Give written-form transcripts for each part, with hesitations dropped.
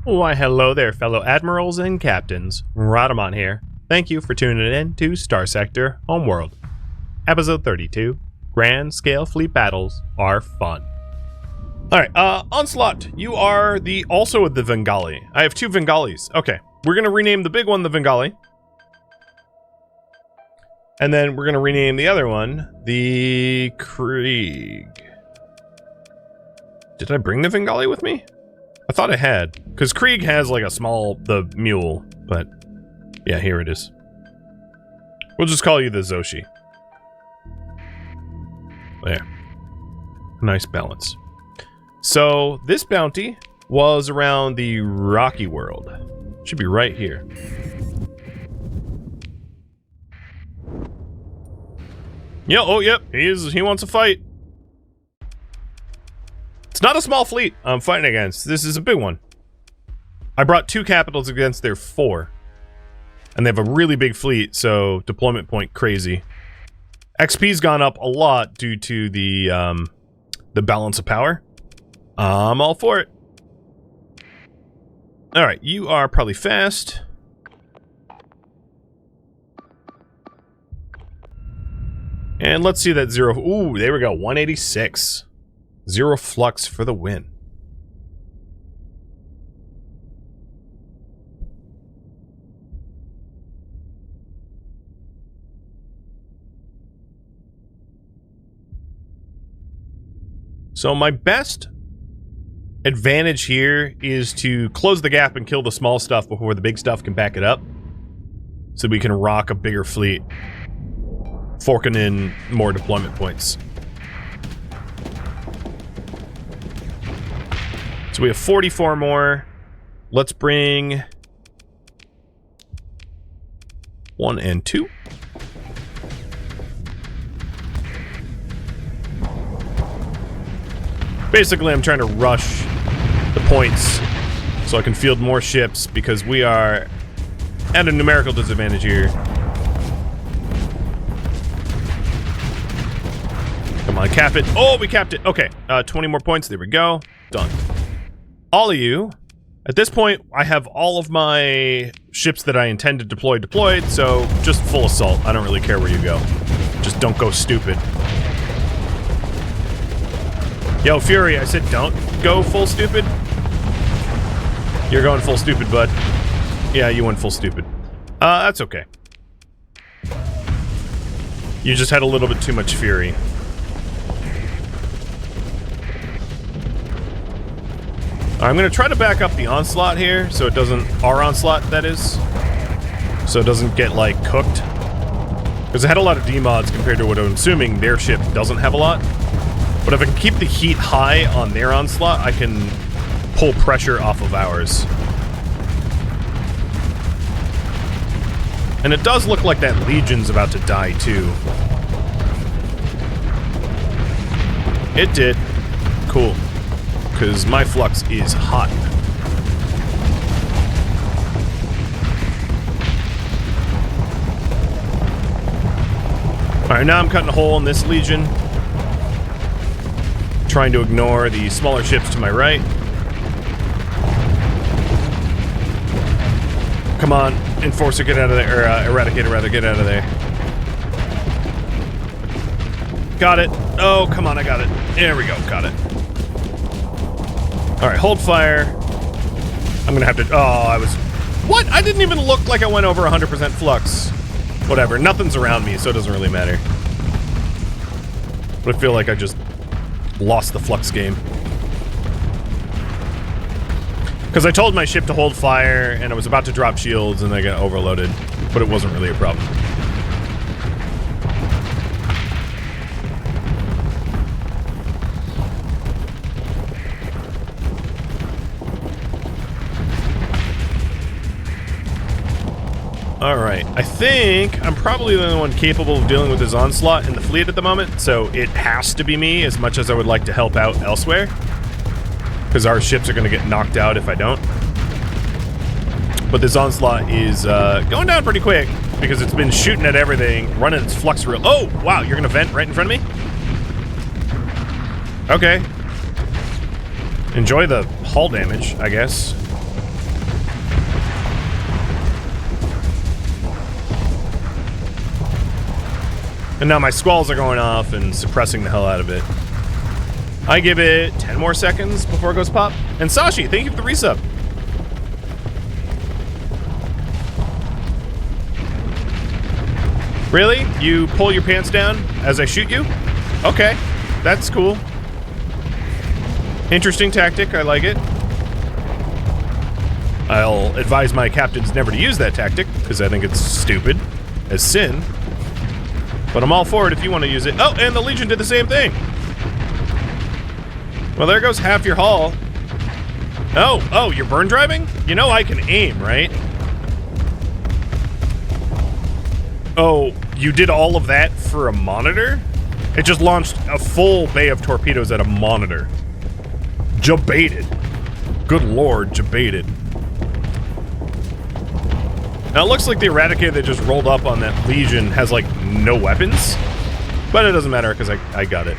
Why, hello there, fellow admirals and captains. Radamon here. Thank you for tuning in to Starsector Homeworld. Episode 32. Grand scale fleet battles are fun. Alright, Onslaught, you are also the Vengali. I have two Vengalis. Okay, we're gonna rename the big one the Vengali. And then we're gonna rename the other one the Krieg. Did I bring the Vengali with me? I thought I had, because Krieg has like the mule, but yeah, here it is. We'll just call you the Zoshi. There. Nice balance. So, this bounty was around the Rocky World. Should be right here. Yeah, oh, yep, he wants a fight. It's not a small fleet I'm fighting against. This is a big one. I brought 2 capitals against their 4. And they have a really big fleet, so deployment point crazy. XP's gone up a lot due to the balance of power. I'm all for it. Alright, you are probably fast. And let's see that 0... Ooh, there we go, 186. 0 flux for the win. So my best advantage here is to close the gap and kill the small stuff before the big stuff can back it up. So we can rock a bigger fleet, forking in more deployment points. So we have 44 more. Let's bring 1 and 2. Basically, I'm trying to rush the points so I can field more ships because we are at a numerical disadvantage here. Come on, cap it. Oh, we capped it. Okay, 20 more points. There we go. Done. All of you, at this point, I have all of my ships that I intend to deploy deployed, so just full assault. I don't really care where you go. Just don't go stupid. Yo, Fury, I said don't go full stupid. You're going full stupid, bud. Yeah, you went full stupid. That's okay. You just had a little bit too much Fury. I'm gonna try to back up the Onslaught here, so it doesn't... Our Onslaught, that is. So it doesn't get, like, cooked. Because it had a lot of demods compared to what I'm assuming their ship doesn't have a lot. But if I can keep the heat high on their Onslaught, I can pull pressure off of ours. And it does look like that Legion's about to die, too. It did. Cool. Because my flux is hot. Alright, now I'm cutting a hole in this Legion. Trying to ignore the smaller ships to my right. Come on, Enforcer, get out of there. Or, Eradicator, rather, get out of there. Got it. Oh, come on, I got it. There we go, got it. Alright, hold fire. I'm gonna have to... Oh, I was... What? I didn't even look like I went over 100% flux. Whatever, nothing's around me, so it doesn't really matter. But I feel like I just lost the flux game. Because I told my ship to hold fire, and I was about to drop shields, and they got overloaded. But it wasn't really a problem. Alright, I think I'm probably the only one capable of dealing with his Onslaught in the fleet at the moment, so it has to be me as much as I would like to help out elsewhere. Because our ships are going to get knocked out if I don't. But this Onslaught is going down pretty quick because it's been shooting at everything, running its flux real... Oh, wow, you're going to vent right in front of me? Okay. Enjoy the hull damage, I guess. And now my squalls are going off and suppressing the hell out of it. I give it 10 more seconds before it goes pop. And Sashi, thank you for the resub. Really? You pull your pants down as I shoot you? Okay, that's cool. Interesting tactic, I like it. I'll advise my captains never to use that tactic, because I think it's stupid as sin. But I'm all for it if you want to use it. Oh, and the Legion did the same thing. Well, there goes half your hull. Oh, you're burn driving? You know I can aim, right? Oh, you did all of that for a monitor? It just launched a full bay of torpedoes at a monitor. Jebaited. Good lord, jebaited. Now it looks like the Eradicator that just rolled up on that Legion has like no weapons. But it doesn't matter because I got it.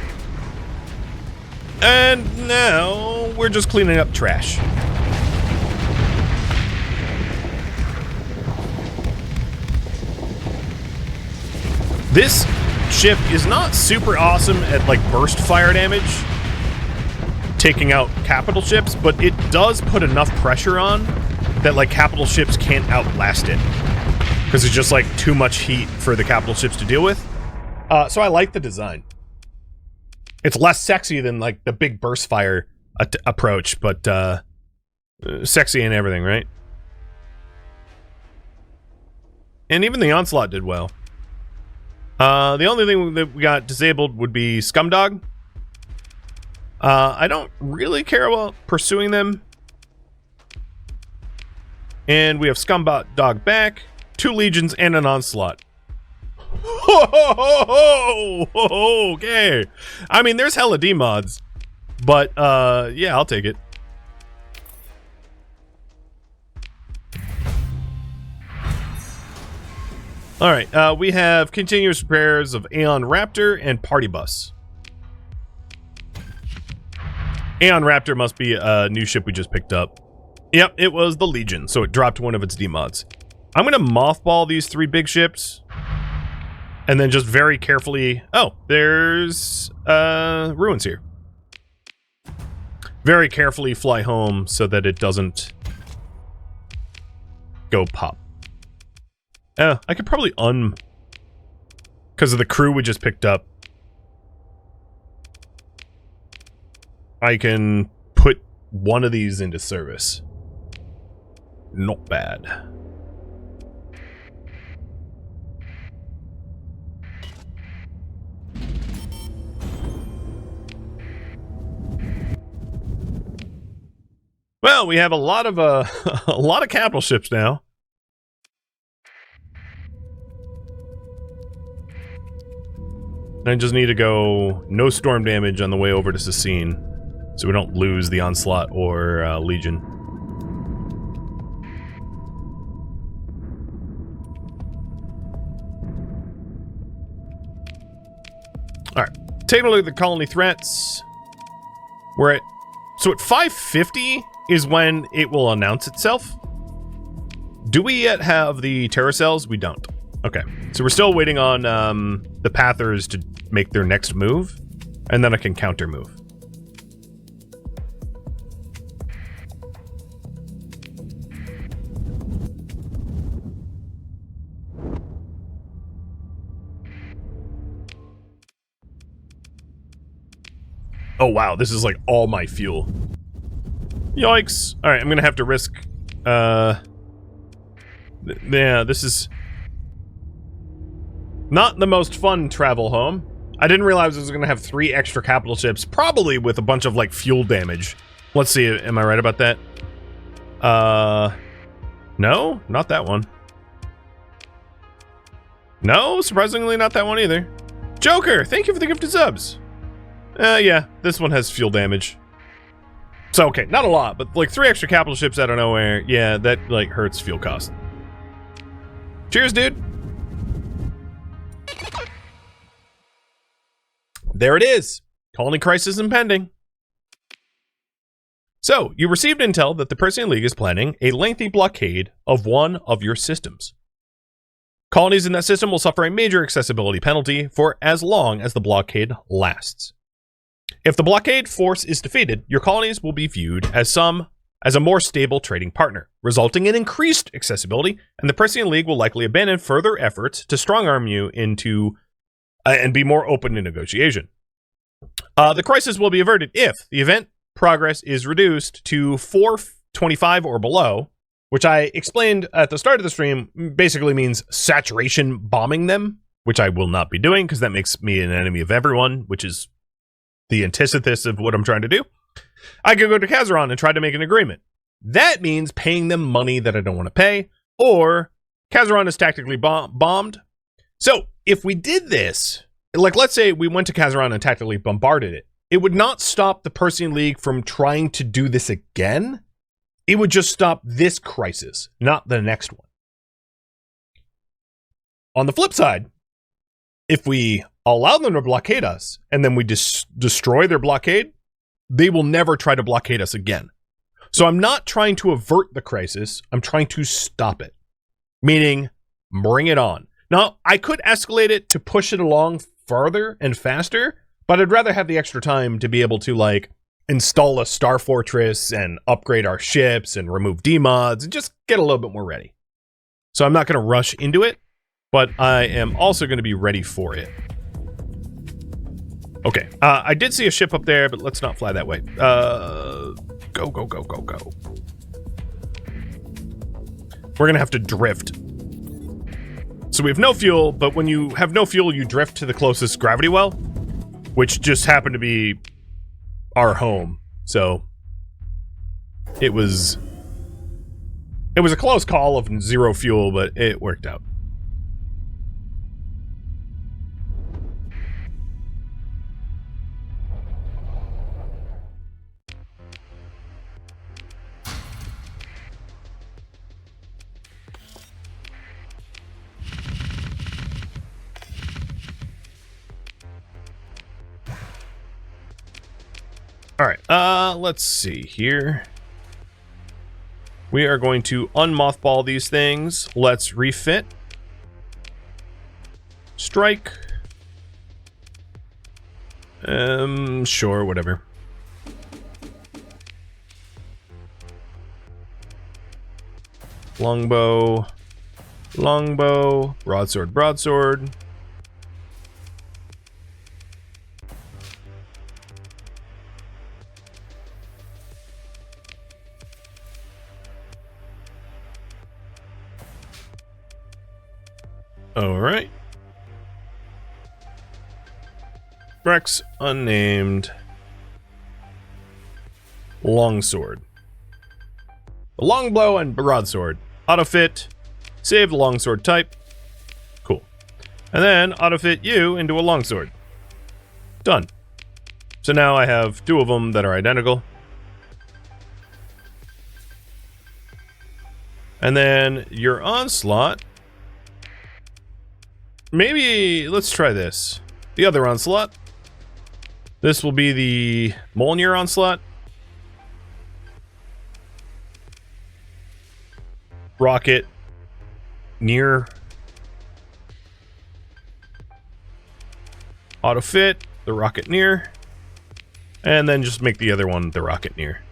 And now we're just cleaning up trash. This ship is not super awesome at like burst fire damage, taking out capital ships, but it does put enough pressure on that like capital ships can't outlast it. Because it's just like too much heat for the capital ships to deal with. So I like the design. It's less sexy than like the big burst fire approach, but sexy and everything, right? And even the Onslaught did well. The only thing that we got disabled would be Scumdog. I don't really care about pursuing them. And we have Scumdog back, 2 Legions, and an Onslaught. Okay. I mean, there's hella D-mods. But, yeah, I'll take it. Alright, we have continuous repairs of Aeon Raptor and Party Bus. Aeon Raptor must be a new ship we just picked up. Yep, it was the Legion, so it dropped one of its D-mods. I'm gonna mothball these 3 big ships. And then just very carefully... Oh, there's ruins here. Very carefully fly home so that it doesn't go pop. I could probably because of the crew we just picked up. I can put one of these into service. Not bad. Well, we have a lot of a lot of capital ships now. I just need to go no storm damage on the way over to Sassine, so we don't lose the Onslaught or Legion. Alright, taking a look at the colony threats. We're at... So at 550 is when it will announce itself. Do we yet have the terror cells? We don't. Okay, so we're still waiting on the Pathers to make their next move, and then I can counter move. Oh wow, this is like all my fuel. Yikes. Alright, I'm gonna have to risk, yeah, this is not the most fun travel home. I didn't realize I was gonna have 3 extra capital ships, probably with a bunch of like fuel damage. Let's see, am I right about that? No, not that one. No, surprisingly not that one either. Joker, thank you for the gifted subs. Yeah, this one has fuel damage. So, okay, not a lot, but like 3 extra capital ships out of nowhere. Yeah, that like hurts fuel cost. Cheers, dude. There it is. Colony crisis impending. So, you received intel that the Persian League is planning a lengthy blockade of one of your systems. Colonies in that system will suffer a major accessibility penalty for as long as the blockade lasts. If the blockade force is defeated, your colonies will be viewed as a more stable trading partner, resulting in increased accessibility, and the Persian League will likely abandon further efforts to strong-arm you into and be more open to negotiation. The crisis will be averted if the event progress is reduced to 425 or below, which I explained at the start of the stream basically means saturation bombing them, which I will not be doing because that makes me an enemy of everyone, which is the antithesis of what I'm trying to do. I could go to Kazaron and try to make an agreement. That means paying them money that I don't want to pay, or Kazaron is tactically bombed. So if we did this, like let's say we went to Kazaron and tactically bombarded it, it would not stop the Persian League from trying to do this again. It would just stop this crisis, not the next one. On the flip side, if we allow them to blockade us and then we destroy their blockade, they will never try to blockade us again. So I'm not trying to avert the crisis. I'm trying to stop it, meaning bring it on. Now, I could escalate it to push it along farther and faster, but I'd rather have the extra time to be able to like install a star fortress and upgrade our ships and remove demods and just get a little bit more ready. So I'm not going to rush into it, but I am also going to be ready for it. Okay, I did see a ship up there, but let's not fly that way. Go. We're gonna have to drift. So we have no fuel, but when you have no fuel, you drift to the closest gravity well, which just happened to be our home. So it was a close call of 0 fuel, but it worked out. All right, let's see here. We are going to unmothball these things. Let's refit. Strike. Sure, whatever. Longbow. Longbow. Broadsword, broadsword. All right. Rex unnamed. Longsword. The longbow and broadsword. Autofit. Save the longsword type. Cool. And then autofit you into a longsword. Done. So now I have 2 of them that are identical. And then your onslaught. Maybe let's try this. The other onslaught. This will be the Molnir onslaught. Rocket near. Auto fit the rocket near. And then just make the other one the rocket near.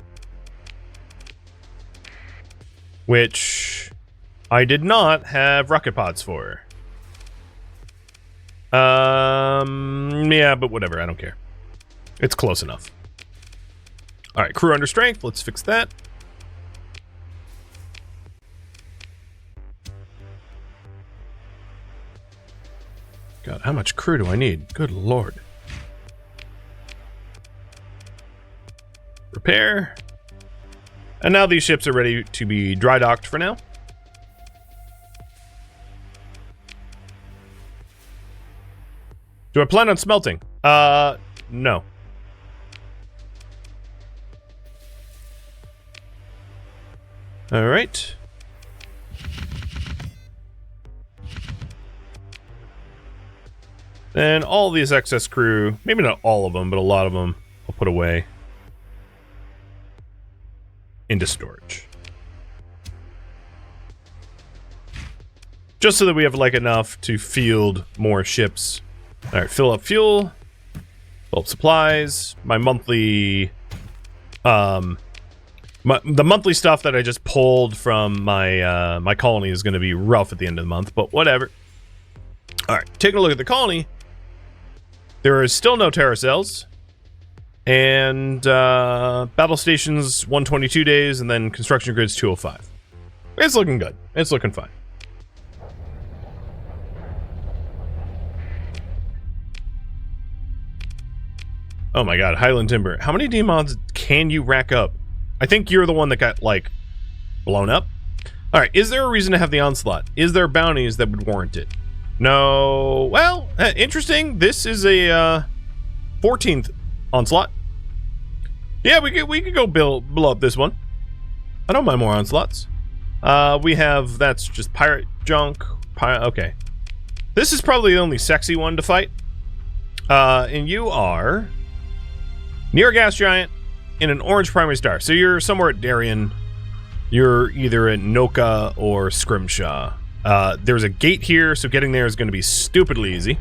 Which I did not have rocket pods for. Yeah, but whatever, I don't care. It's close enough. All right, crew under strength, let's fix that. God, how much crew do I need? Good lord. Repair. And now these ships are ready to be dry docked for now. Do I plan on smelting? No. All right. Then all these excess crew, maybe not all of them, but a lot of them, I'll put away into storage. just so that we have like enough to field more ships. All right, fill up fuel, fill up supplies. My monthly, the monthly stuff that I just pulled from my my colony is going to be rough at the end of the month, but whatever. All right, taking a look at the colony. There is still no terracells, and battle stations 122 days, and then construction grids 205. It's looking good. It's looking fine. Oh my god, Highland Timber. How many D-mods can you rack up? I think you're the one that got, like, blown up. Alright, is there a reason to have the onslaught? Is there bounties that would warrant it? No. Well, interesting. This is a 14th onslaught. Yeah, we could go blow up this one. I don't mind more onslaughts. We have, that's just pirate junk. Okay. This is probably the only sexy one to fight. And you are near a gas giant in an orange primary star. So you're somewhere at Darien. You're either at Noka or Scrimshaw. There's a gate here, so getting there is going to be stupidly easy.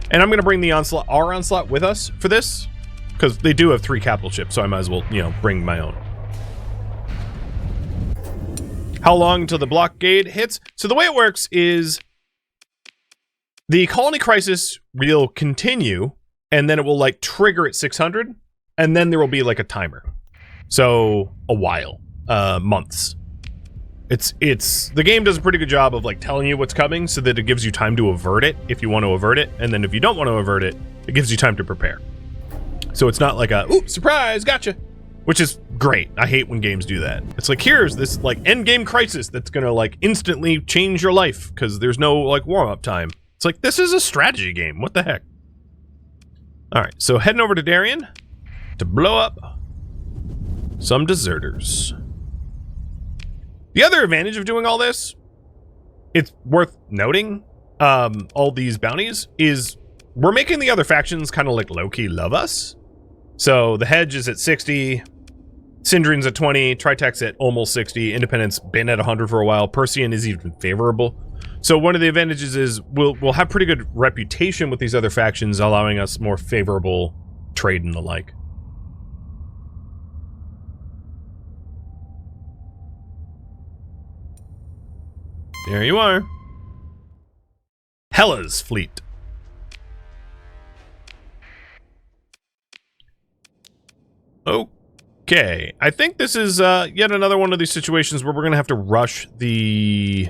And I'm going to bring the onslaught, our onslaught, with us for this, because they do have 3 capital ships, so I might as well, you know, bring my own. How long until the blockade hits? So the way it works is the colony crisis will continue, and then it will like trigger at 600, and then there will be like a timer. So a while, months. It's the game does a pretty good job of like telling you what's coming, so that it gives you time to avert it if you want to avert it, and then if you don't want to avert it, it gives you time to prepare. So it's not like a ooh, surprise, gotcha, which is great. I hate when games do that. It's like, here's this like end game crisis that's gonna like instantly change your life because there's no like warm up time. It's like, this is a strategy game. What the heck? All right, so heading over to Darien to blow up some deserters. The other advantage of doing all this, it's worth noting, all these bounties, is we're making the other factions kind of like low-key love us. So the Hedge is at 60, Syndrian's at 20, Tritex at almost 60, Independence been at 100 for a while, Persian is even favorable. So one of the advantages is we'll have pretty good reputation with these other factions, allowing us more favorable trade and the like. There you are. Hella's fleet. Okay. I think this is yet another one of these situations where we're going to have to rush the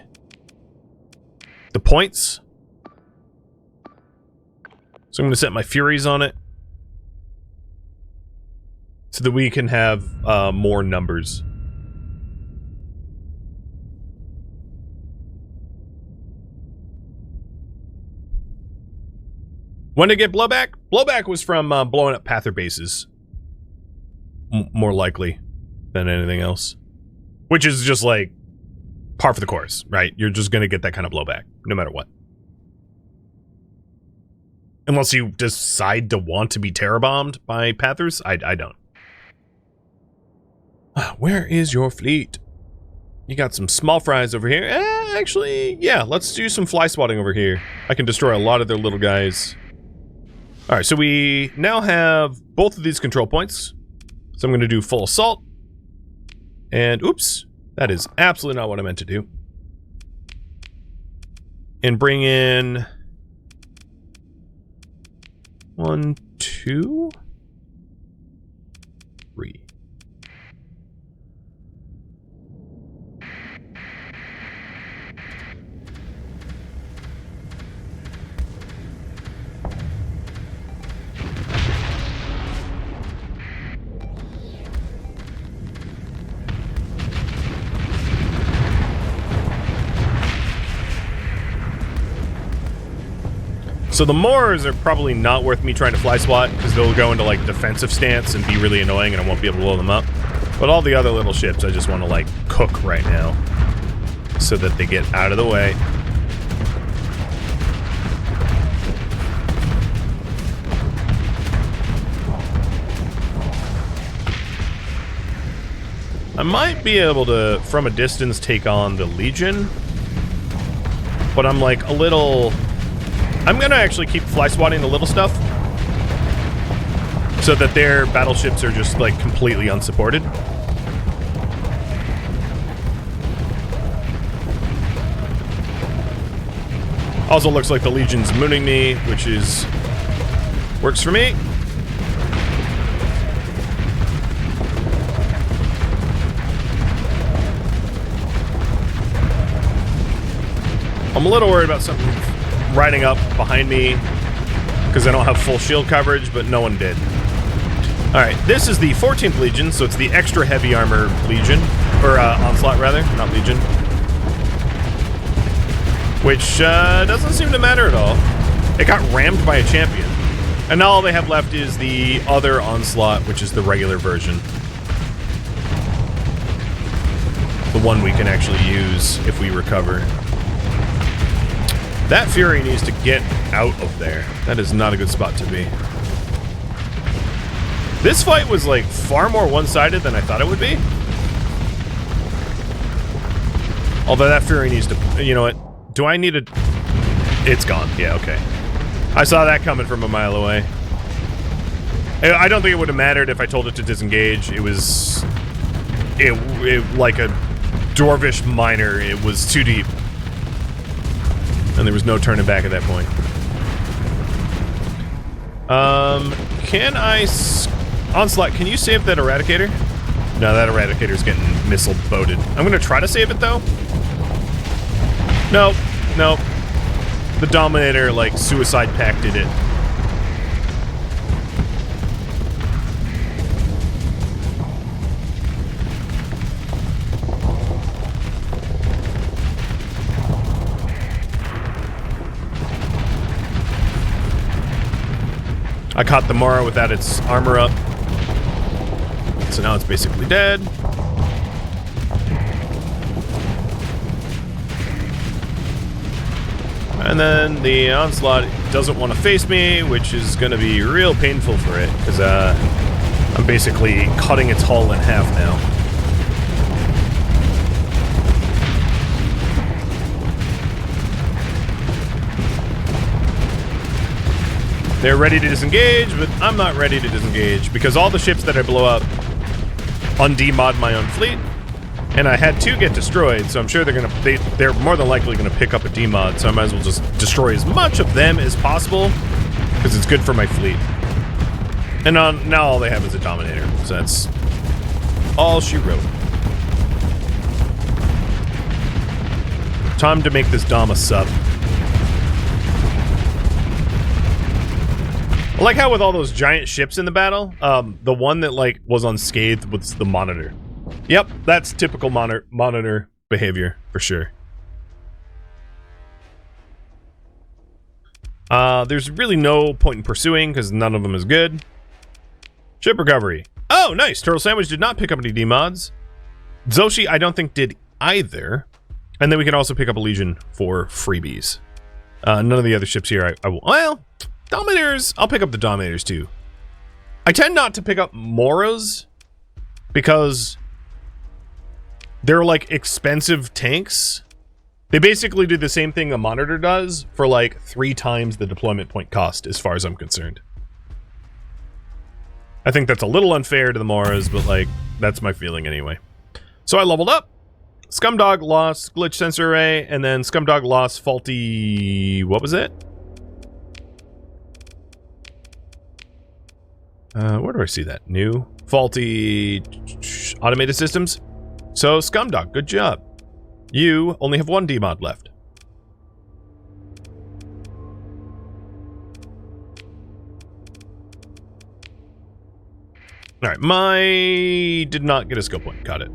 points. So I'm going to set my Furies on it so that we can have more numbers. When did it get blowback? Blowback was from blowing up Pather bases. More likely than anything else. Which is just like par for the course, right? You're just going to get that kind of blowback, no matter what. Unless you decide to want to be terror-bombed by Pathers, I don't. Where is your fleet? You got some small fries over here. Actually, yeah, let's do some fly swatting over here. I can destroy a lot of their little guys. Alright, so we now have both of these control points. So I'm going to do full assault. And, oops, that is absolutely not what I meant to do. And bring in 1, 2, 3. So the Moors are probably not worth me trying to fly swat because they'll go into like defensive stance and be really annoying and I won't be able to blow them up. But all the other little ships I just want to like cook right now so that they get out of the way. I might be able to, from a distance, take on the Legion. but I'm like a little... I'm gonna actually keep fly swatting the little stuff so that their battleships are just like completely unsupported. Also looks like the Legion's mooning me, which is... works for me. I'm a little worried about something riding up behind me because I don't have full shield coverage, but no one did. Alright, this is the 14th Legion, so it's the extra heavy armor Legion. Or, Onslaught, rather, not Legion. Which, doesn't seem to matter at all. It got rammed by a champion. And now all they have left is the other Onslaught, which is the regular version. The one we can actually use if we recover. That Fury needs to get out of there. That is not a good spot to be. This fight was, like, far more one-sided than I thought it would be. Although that Fury needs to... You know what? Do I need a... It's gone. Yeah, okay. I saw that coming from a mile away. I don't think it would have mattered if I told it to disengage. It was... It like a dwarvish miner. It was too deep. And there was no turning back at that point. Can I... Onslaught, can you save that Eradicator? No, that Eradicator's getting missile boated. I'm gonna try to save it, though. Nope. Nope. The Dominator, like, suicide pacted it. I caught the Mara without its armor up. So now it's basically dead. And then the Onslaught doesn't want to face me, which is going to be real painful for it, because I'm basically cutting its hull in half now. They're ready to disengage, but I'm not ready to disengage, because all the ships that I blow up undemod my own fleet, and I had two get destroyed, so I'm sure they're more than likely gonna pick up a demod, so I might as well just destroy as much of them as possible, because it's good for my fleet. And now all they have is a Dominator, so that's all she wrote. Time to make this Dom a sub. I like how with all those giant ships in the battle, the one that, like, was unscathed was the Monitor. Yep, that's typical monitor behavior, for sure. There's really no point in pursuing, because none of them is good. Ship recovery. Oh, nice! Turtle Sandwich did not pick up any demods. Zoshi, I don't think, did either. And then we can also pick up a Legion for freebies. None of the other ships here I will... Well... Dominators, I'll pick up the Dominators too. I tend not to pick up Moras because they're like expensive tanks. They basically do the same thing a Monitor does for like 3 times the deployment point cost, as far as I'm concerned. I think that's a little unfair to the Moras, but like, that's my feeling anyway. So I leveled up. Scumdog lost glitch sensor array, and then Scumdog lost faulty... What was it? Where do I see that? New. Faulty automated systems. So, Scumdog, good job. You only have 1 demod left. Alright, my... did not get a skill point. Got it.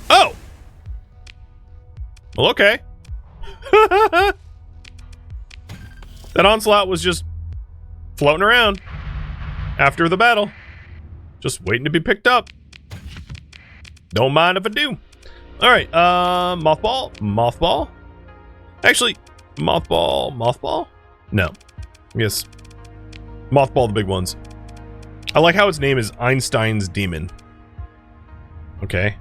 Oh! Well, okay. That Onslaught was just floating around after the battle, just waiting to be picked up. Don't mind if I do. All right, mothball. Actually, mothball. No, yes, mothball the big ones. I like how its name is Einstein's Demon. Okay.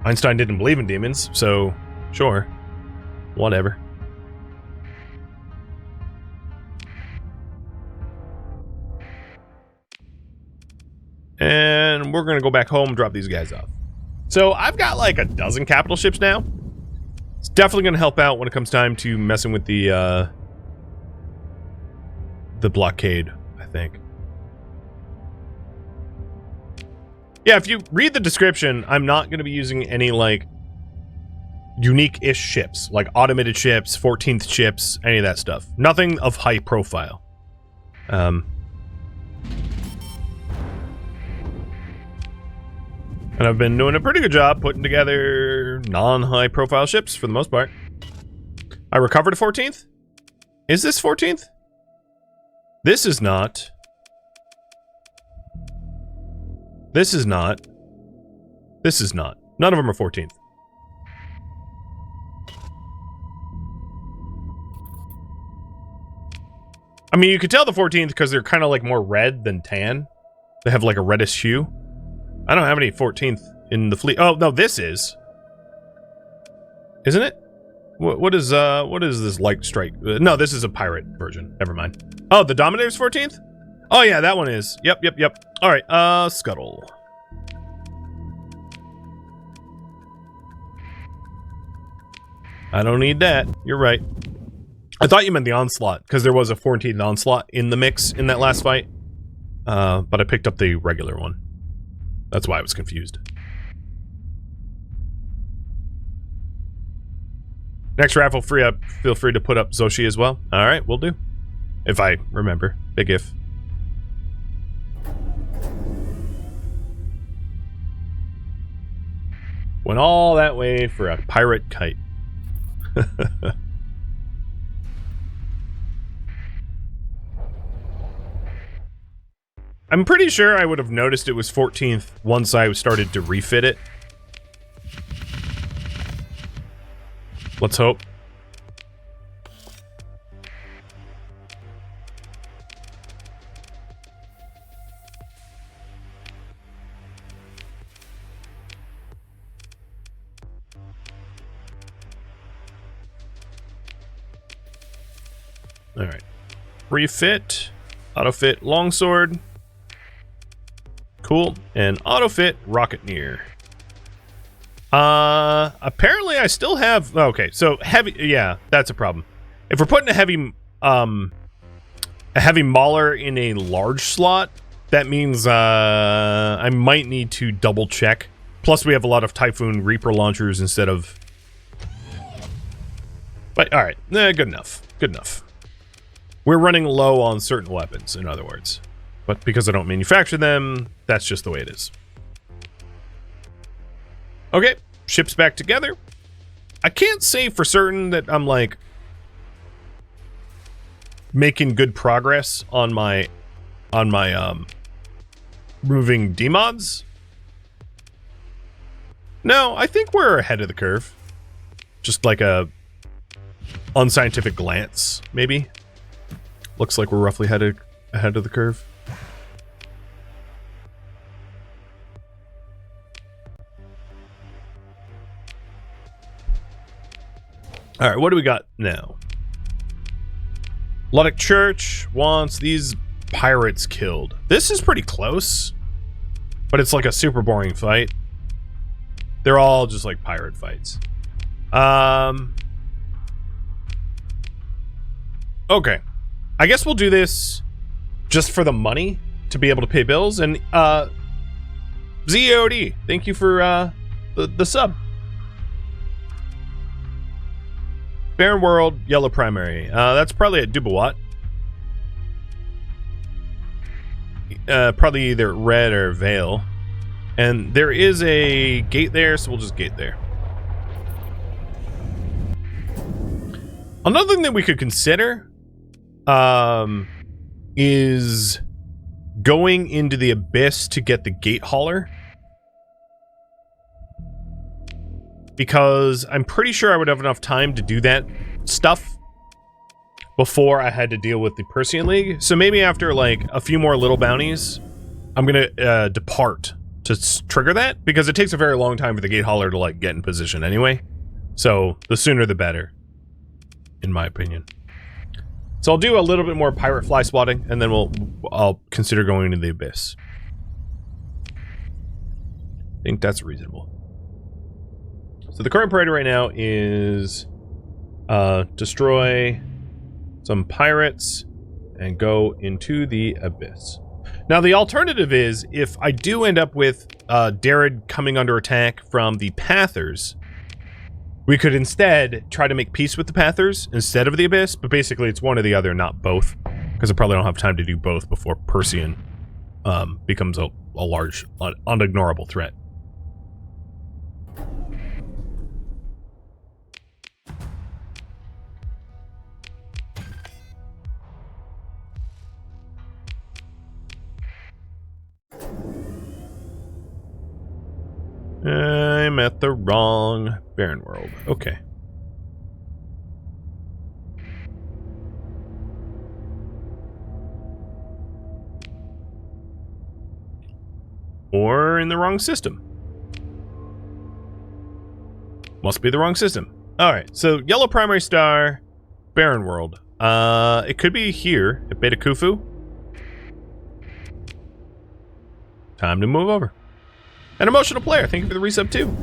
Einstein didn't believe in demons, so sure. Whatever. And we're going to go back home and drop these guys off. So I've got like a dozen capital ships now. It's definitely going to help out when it comes time to messing with the blockade, I think. Yeah, if you read the description, I'm not going to be using any, like, unique-ish ships. Like, automated ships, 14th ships, any of that stuff. Nothing of high profile. And I've been doing a pretty good job putting together non-high profile ships, for the most part. I recovered a 14th? Is this 14th? This is not. This is not. This is not. None of them are 14th. I mean, you could tell the 14th because they're kind of like more red than tan. They have like a reddish hue. I don't have any 14th in the fleet. Oh, no, this is. Isn't it? What is this light strike? No, this is a pirate version. Never mind. Oh, the Dominator's 14th? Oh, yeah, that one is. Yep. All right, Scuttle. I don't need that. You're right. I thought you meant the Onslaught, because there was a 14th Onslaught in the mix in that last fight. But I picked up the regular one. That's why I was confused. Next raffle feel free to put up Zoshi as well. All right, we'll do. If I remember. Big if. Went all that way for a pirate kite. I'm pretty sure I would have noticed it was 14th once I started to refit it. Let's hope. All right. Refit, auto-fit longsword. Cool. And auto-fit Rocketeer. Apparently I still have... Okay, so heavy... Yeah, that's a problem. If we're putting a heavy mauler in a large slot, that means I might need to double check. Plus we have a lot of Typhoon Reaper launchers instead of... But, alright. Good enough. Good enough. We're running low on certain weapons, in other words. But because I don't manufacture them, that's just the way it is. Okay, ships back together. I can't say for certain that I'm, like, making good progress on my moving demods. No, I think we're ahead of the curve. Just like a unscientific glance, maybe. Looks like we're roughly ahead of the curve. All right, what do we got now? Luddic Church wants these pirates killed. This is pretty close, but it's like a super boring fight. They're all just like pirate fights. Okay. I guess we'll do this just for the money to be able to pay bills. And ZOD, thank you for the sub. Barren World, Yellow Primary. That's probably at Dubois. Probably either Red or Vale. And there is a gate there, so we'll just gate there. Another thing that we could consider is going into the Abyss to get the Gate Hauler. Because I'm pretty sure I would have enough time to do that stuff before I had to deal with the Persean League. So maybe after like a few more little bounties, I'm gonna depart trigger that, because it takes a very long time for the gate hauler to like get in position anyway. So the sooner the better, in my opinion. So I'll do a little bit more pirate fly swatting, and then I'll consider going into the abyss. I think that's reasonable. So the current priority right now is destroy some pirates and go into the abyss. Now the alternative is, if I do end up with Darien coming under attack from the Pathers, we could instead try to make peace with the Pathers instead of the abyss, but basically it's one or the other, not both, because I probably don't have time to do both before Persian becomes a large, unignorable threat. I'm at the wrong barren world. Okay. Or in the wrong system. Must be the wrong system. Alright, so yellow primary star, barren world. It could be here at Beta Khufu. Time to move over. An emotional player, thank you for the resub too.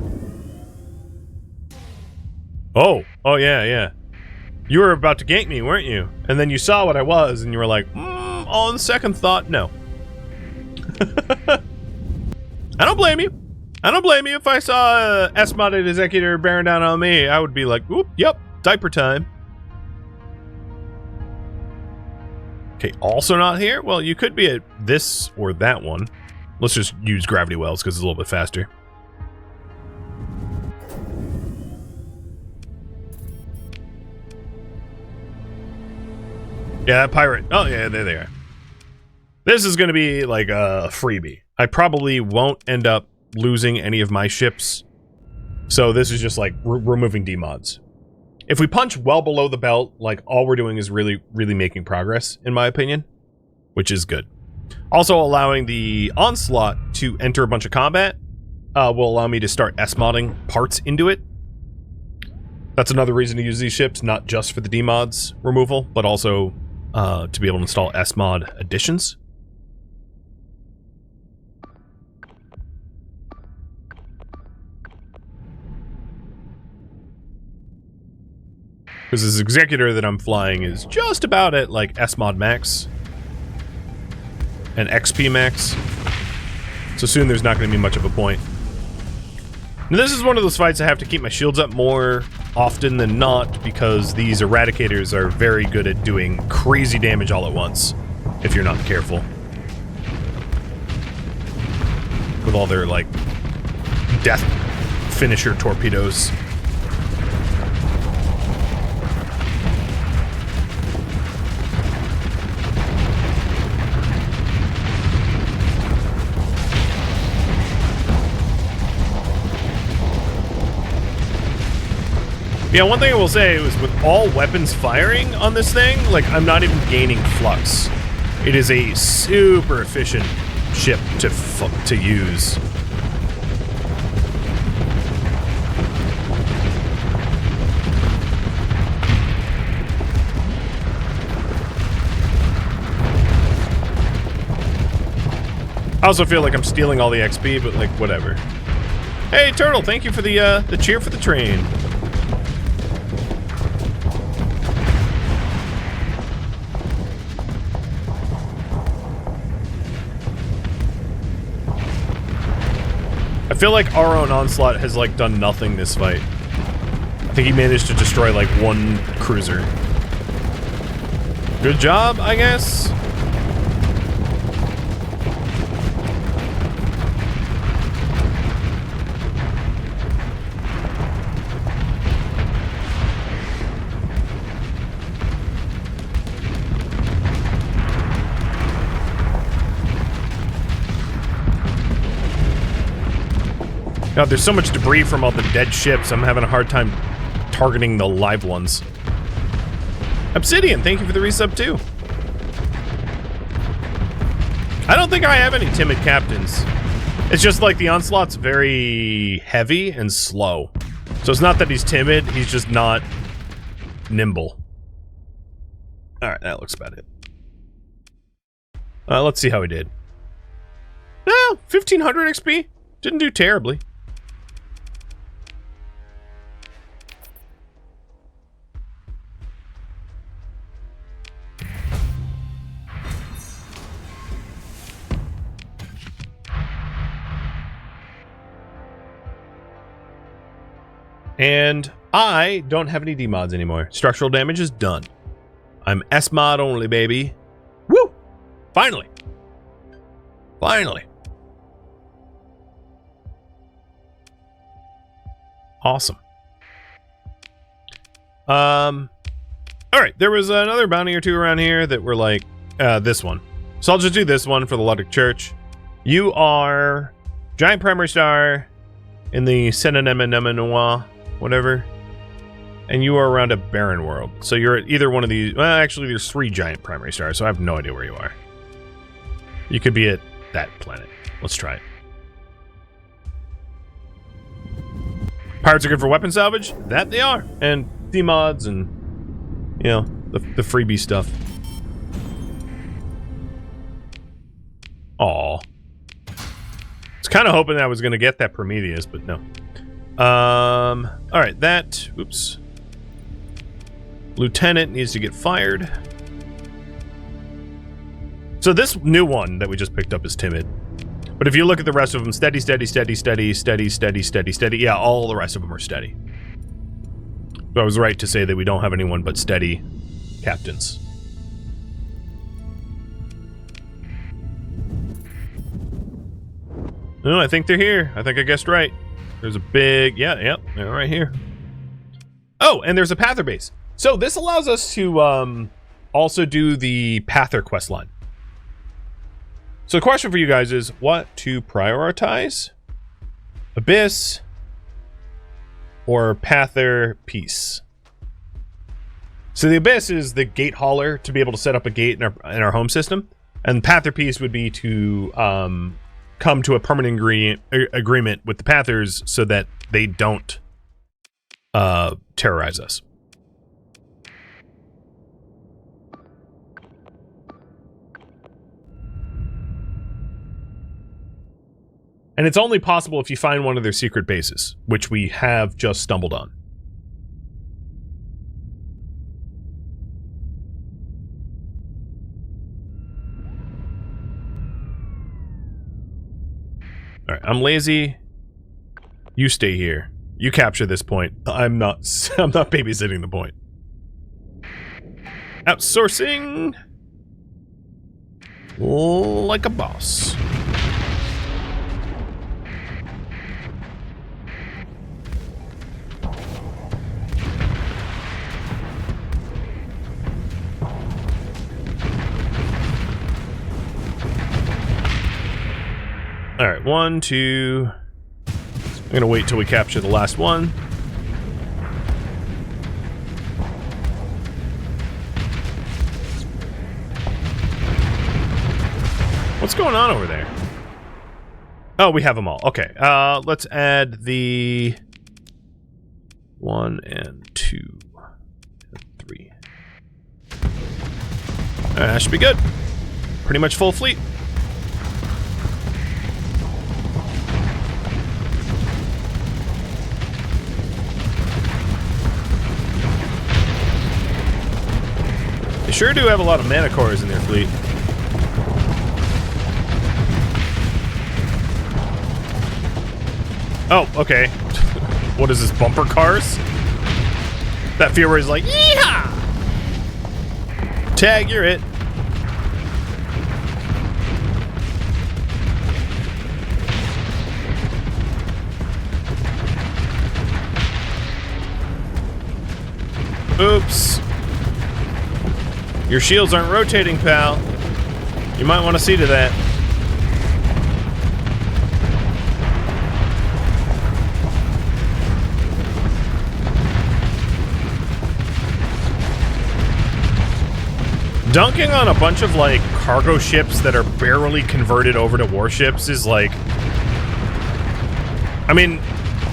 Oh yeah. You were about to gank me, weren't you? And then you saw what I was, and you were like, on second thought, no. I don't blame you. I don't blame you. If I saw S-modded executor bearing down on me, I would be like, whoop, yep, diaper time. Okay, also not here? Well, you could be at this or that one. Let's just use gravity wells because it's a little bit faster. Yeah, that pirate. Oh, yeah, there they are. This is going to be like a freebie. I probably won't end up losing any of my ships. So this is just like removing demods. If we punch well below the belt, like all we're doing is really making progress, in my opinion, which is good. Also, allowing the onslaught to enter a bunch of combat will allow me to start S-modding parts into it. That's another reason to use these ships, not just for the demods removal, but also to be able to install S-mod additions. Because this executor that I'm flying is just about at like S-mod max and XP max, so soon there's not going to be much of a point. Now this is one of those fights I have to keep my shields up more often than not, because these eradicators are very good at doing crazy damage all at once if you're not careful with all their like death finisher torpedoes. Yeah, one thing I will say is with all weapons firing on this thing, like, I'm not even gaining flux. It is a super efficient ship to use. I also feel like I'm stealing all the XP, but like, whatever. Hey, Turtle, thank you for the cheer for the train. I feel like our own onslaught has like done nothing this fight. I think he managed to destroy like one cruiser. Good job, I guess. God, there's so much debris from all the dead ships, I'm having a hard time targeting the live ones. Obsidian, thank you for the resub too. I don't think I have any timid captains. It's just like the onslaught's very heavy and slow. So it's not that he's timid, he's just not nimble. Alright, that looks about it. Let's see how he did. No, 1500 XP. Didn't do terribly. And I don't have any D-mods anymore. Structural damage is done. I'm S-mod only, baby. Woo! Finally. Finally. Awesome. Alright, there was another bounty or two around here that were like, this one. So I'll just do this one for the Luddic Church. You are giant primary star in the Senenema whatever. And you are around a barren world. So you're at either one of these. Well, actually, there's 3 giant primary stars, so I have no idea where you are. You could be at that planet. Let's try it. Pirates are good for weapon salvage? That they are. And D-mods and, you know, the freebie stuff. Aw. I was kind of hoping I was going to get that Prometheus, but no. Alright, that... Oops. Lieutenant needs to get fired. So this new one that we just picked up is timid. But if you look at the rest of them, steady, steady, steady, steady, steady, steady, steady, steady. Yeah, all the rest of them are steady. So I was right to say that we don't have anyone but steady captains. No, I think they're here. I think I guessed right. There's a big... Yeah, they're right here. Oh, and there's a Pather base. So this allows us to also do the Pather quest line. So the question for you guys is what to prioritize? Abyss or Pather Peace? So the Abyss is the gate hauler to be able to set up a gate in our home system. And Pather Peace would be to come to a permanent agreement with the Pathers so that they don't terrorize us. And it's only possible if you find one of their secret bases, which we have just stumbled on. All right, I'm lazy. You stay here. You capture this point. I'm not babysitting the point. Outsourcing like a boss. All right, 1, 2. I'm gonna wait till we capture the last one. What's going on over there? Oh, we have them all. Okay, let's add the 1 and 2 and 3. That should be good. Pretty much full fleet. They sure do have a lot of mana cores in their fleet. Oh, okay. What is this, bumper cars? That feel where he's like, yeehaw! Tag, you're it. Oops. Your shields aren't rotating, pal. You might want to see to that. Dunking on a bunch of, like, cargo ships that are barely converted over to warships is, like, I mean,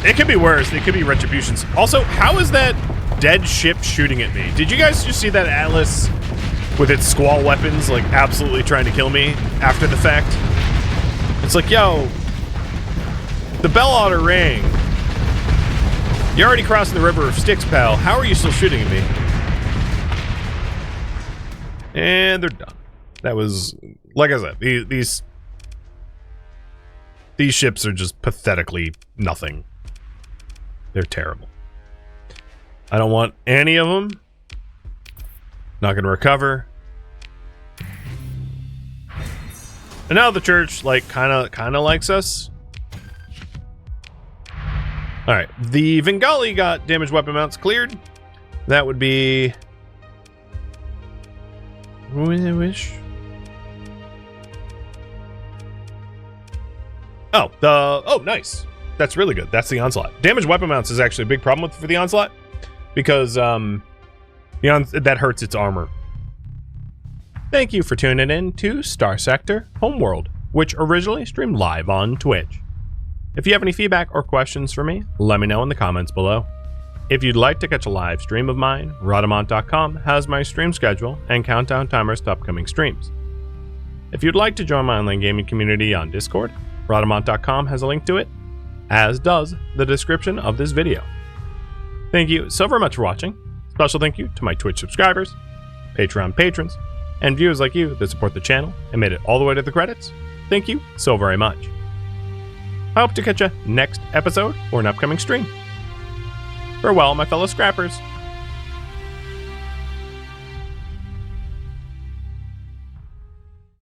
it could be worse. It could be retributions. Also, how is that dead ship shooting at me? Did you guys just see that Atlas with its squall weapons, like, absolutely trying to kill me after the fact? It's like, yo, the bell oughta ring. You're already crossing the river of Styx, pal. How are you still shooting at me? And they're done. That was, like I said, these ships are just pathetically nothing. They're terrible. I don't want any of them. Not gonna recover. And now the church, like, kind of likes us. All right, the Vengali got damaged weapon mounts cleared. That would be. Wish. Oh, nice. That's really good. That's the Onslaught. Damaged weapon mounts is actually a big problem for the Onslaught because that hurts its armor. Thank you for tuning in to Starsector Homeworld, which originally streamed live on Twitch. If you have any feedback or questions for me, let me know in the comments below. If you'd like to catch a live stream of mine, Rodamont.com has my stream schedule and countdown timers to upcoming streams. If you'd like to join my online gaming community on Discord, Rodamont.com has a link to it, as does the description of this video. Thank you so very much for watching. Special thank you to my Twitch subscribers, Patreon patrons, and viewers like you that support the channel and made it all the way to the credits. Thank you so very much. I hope to catch you next episode or an upcoming stream. Farewell, my fellow scrappers.